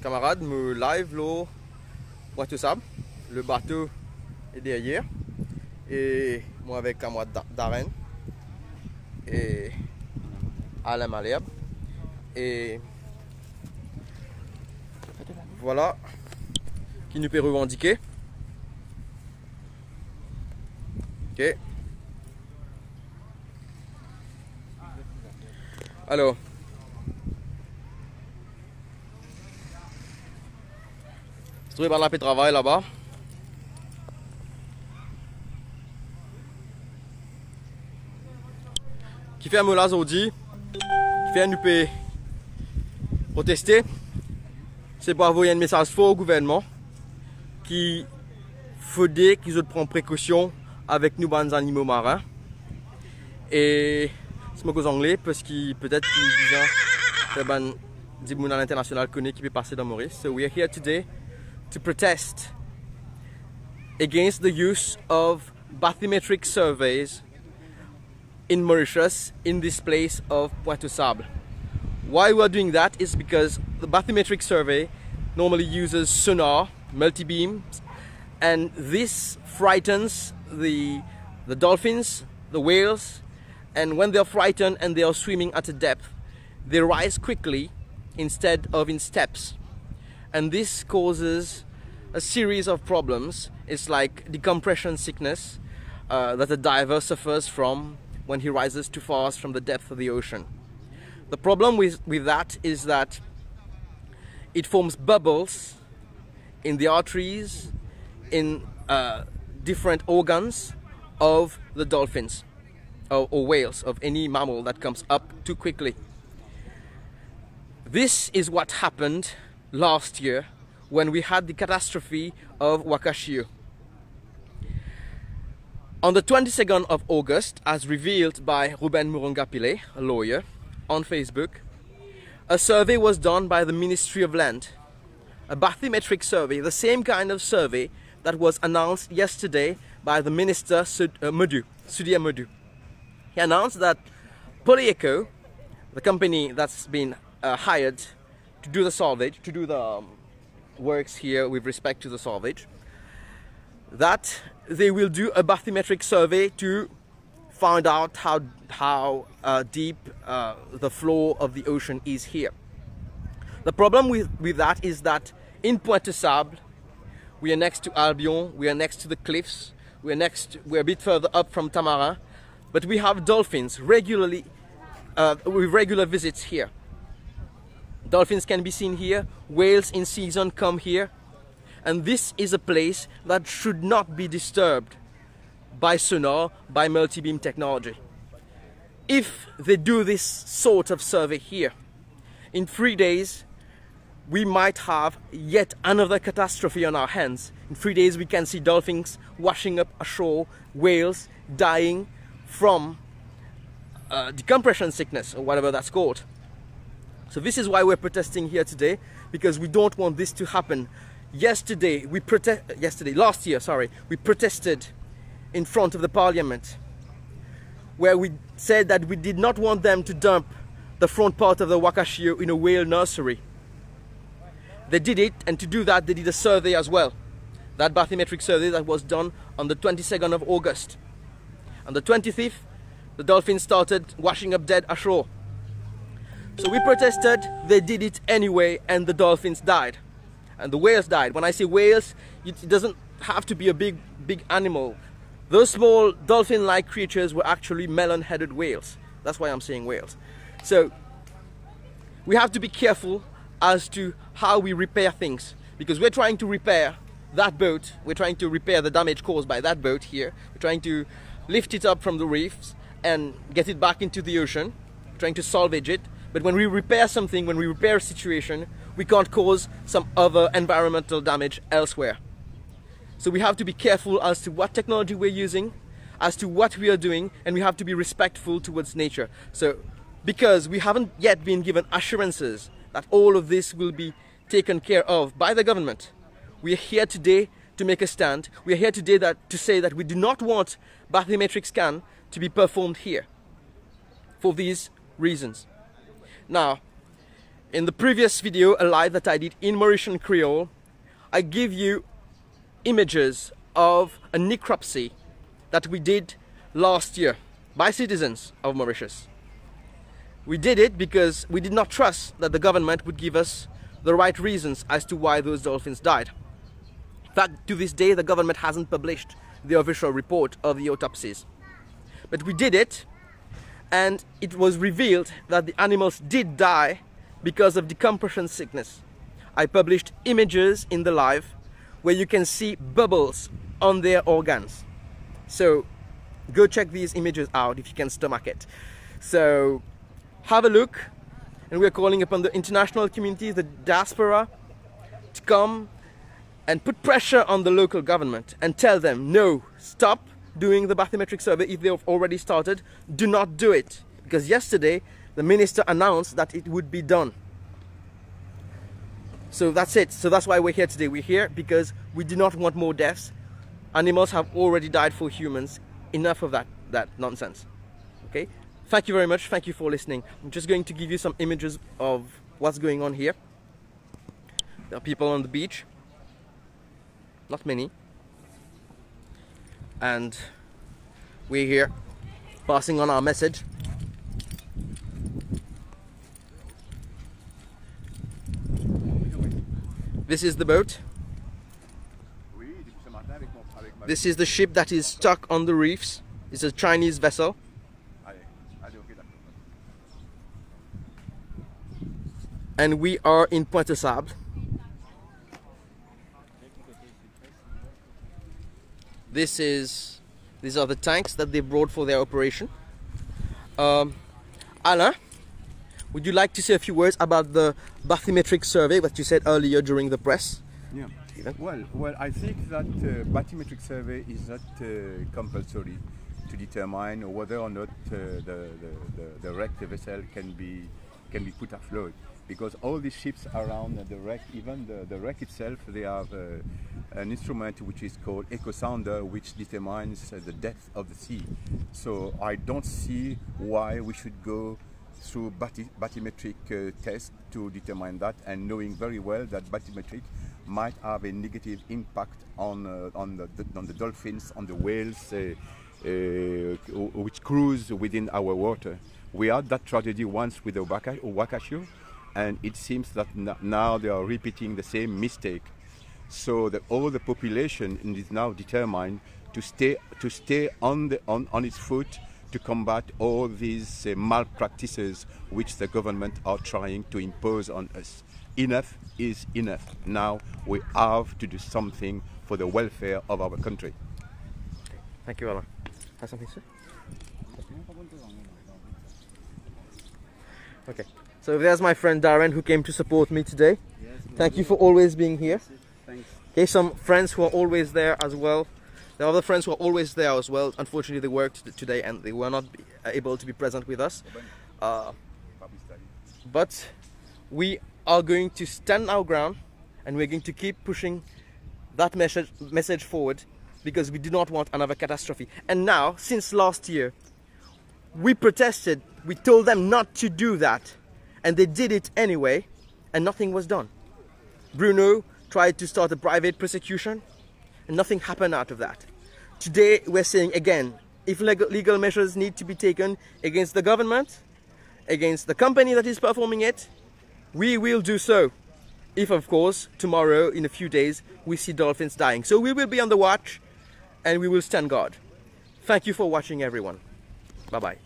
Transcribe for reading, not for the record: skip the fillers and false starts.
camarade me live l'eau Pointe aux Sables. Le bateau est derrière. Et moi avec camarade Darren et Alain Malherbe. Et voilà qui nous peut revendiquer. Ok. Alors, je trouve par là de travail là-bas. Qui fait un mot là aujourd'hui, qui fait un UP protester, c'est pour envoyer un message fort au gouvernement qui faudrait qu'ils prennent précaution avec nous, les animaux marins. Et c'est mon anglais parce que peut-être qu'ils disent des gens à l'international connaît qui peut passer dans Maurice. So we are here today to protest against the use of bathymetric surveys in Mauritius in this place of Pointe aux Sables. Why we are doing that is because the bathymetric survey normally uses sonar, multi-beams, and this frightens the dolphins, the whales, and when they are frightened and they are swimming at a depth, they rise quickly instead of in steps. And this causes a series of problems. It's like decompression sickness that a diver suffers from when he rises too fast from the depth of the ocean. The problem with that is that it forms bubbles in the arteries, in different organs of the dolphins or whales, of any mammal that comes up too quickly. This is what happened last year when we had the catastrophe of Wakashio. On the 22nd of August, as revealed by Ruben Murungapile, a lawyer, on Facebook, a survey was done by the Ministry of Land, a bathymetric survey, the same kind of survey that was announced yesterday by the Minister Sudia Modu. He announced that Polyeco, the company that's been hired to do the salvage, to do the works here with respect to the salvage, that they will do a bathymetric survey to find out how deep the floor of the ocean is here. The problem with that is that in Pointe aux Sables, we are next to Albion, we are next to the cliffs, we're a bit further up from Tamarin, but we have dolphins regularly, with regular visits here. Dolphins can be seen here, whales in season come here, and this is a place that should not be disturbed by sonar, by multi-beam technology. If they do this sort of survey here, in 3 days we might have yet another catastrophe on our hands. In 3 days we can see dolphins washing up ashore, whales dying from decompression sickness or whatever that's called. So this is why we're protesting here today, because we don't want this to happen. Last year, we protested in front of the parliament, where we said that we did not want them to dump the front part of the Wakashio in a whale nursery. They did it, and to do that they did a survey as well. That bathymetric survey that was done on the 22nd of August. On the 25th, the dolphins started washing up dead ashore. So we protested, they did it anyway, and the dolphins died. And the whales died. When I say whales, it doesn't have to be a big animal. Those small dolphin-like creatures were actually melon-headed whales. That's why I'm saying whales. So we have to be careful as to how we repair things, because we're trying to repair that boat, we're trying to repair the damage caused by that boat here, we're trying to lift it up from the reefs and get it back into the ocean, we're trying to salvage it. But when we repair something, when we repair a situation, we can't cause some other environmental damage elsewhere. So we have to be careful as to what technology we're using, as to what we are doing, and we have to be respectful towards nature. So because we haven't yet been given assurances that all of this will be taken care of by the government, we are here today to make a stand. We are here today to say that we do not want bathymetric scan to be performed here for these reasons. Now, In the previous video, a live that I did in Mauritian Creole, I give you images of a necropsy that we did last year by citizens of Mauritius. We did it because we did not trust that the government would give us the right reasons as to why those dolphins died. In fact, to this day, the government hasn't published the official report of the autopsies. But we did it, and it was revealed that the animals did die because of decompression sickness. I published images in the live where you can see bubbles on their organs. So go check these images out if you can stomach it. So have a look, and we're calling upon the international community, the diaspora, to come and put pressure on the local government and tell them, no, stop doing the bathymetric survey. If they've already started, do not do it. Because yesterday the minister announced that it would be done. So that's it. So that's why we're here today. We're here because we do not want more deaths. Animals have already died for humans. Enough of that nonsense. Okay? Thank you very much. Thank you for listening. I'm just going to give you some images of what's going on here. There are people on the beach. Not many. And we're here passing on our message. This is the boat. This is the ship that is stuck on the reefs. It's a Chinese vessel. And we are in Pointe Sables. These are the tanks that they brought for their operation. Alain, would you like to say a few words about the bathymetric survey that you said earlier during the press? Yeah. Well, I think that bathymetric survey is not compulsory to determine whether or not the wrecked vessel can be put afloat, because all these ships around the wreck, even the wreck itself, they have an instrument which is called echo sounder, which determines the depth of the sea. So I don't see why we should go through bathymetric test to determine that, and knowing very well that bathymetric might have a negative impact on the dolphins, on the whales, which cruise within our water. We had that tragedy once with the Wakashu, and it seems that now they are repeating the same mistake. So all the population is now determined to stay on its foot to combat all these malpractices which the government are trying to impose on us. Enough is enough. Now we have to do something for the welfare of our country. Okay. Thank you, Alain. Have something to say? Okay. So there's my friend Darren, who came to support me today. Yes, thank you for always being here. Thanks. Okay, some friends who are always there as well. There are other friends who are always there as well. Unfortunately, they worked today and they were not able to be present with us. But we are going to stand our ground, and we're going to keep pushing that message forward, because we do not want another catastrophe. And now, since last year, we protested. We told them not to do that, and they did it anyway, and nothing was done. Bruno tried to start a private prosecution, and nothing happened out of that. Today we're saying again, if legal measures need to be taken against the government, against the company that is performing it, we will do so. If, of course, tomorrow, in a few days, we see dolphins dying. So we will be on the watch, and we will stand guard. Thank you for watching, everyone. Bye-bye.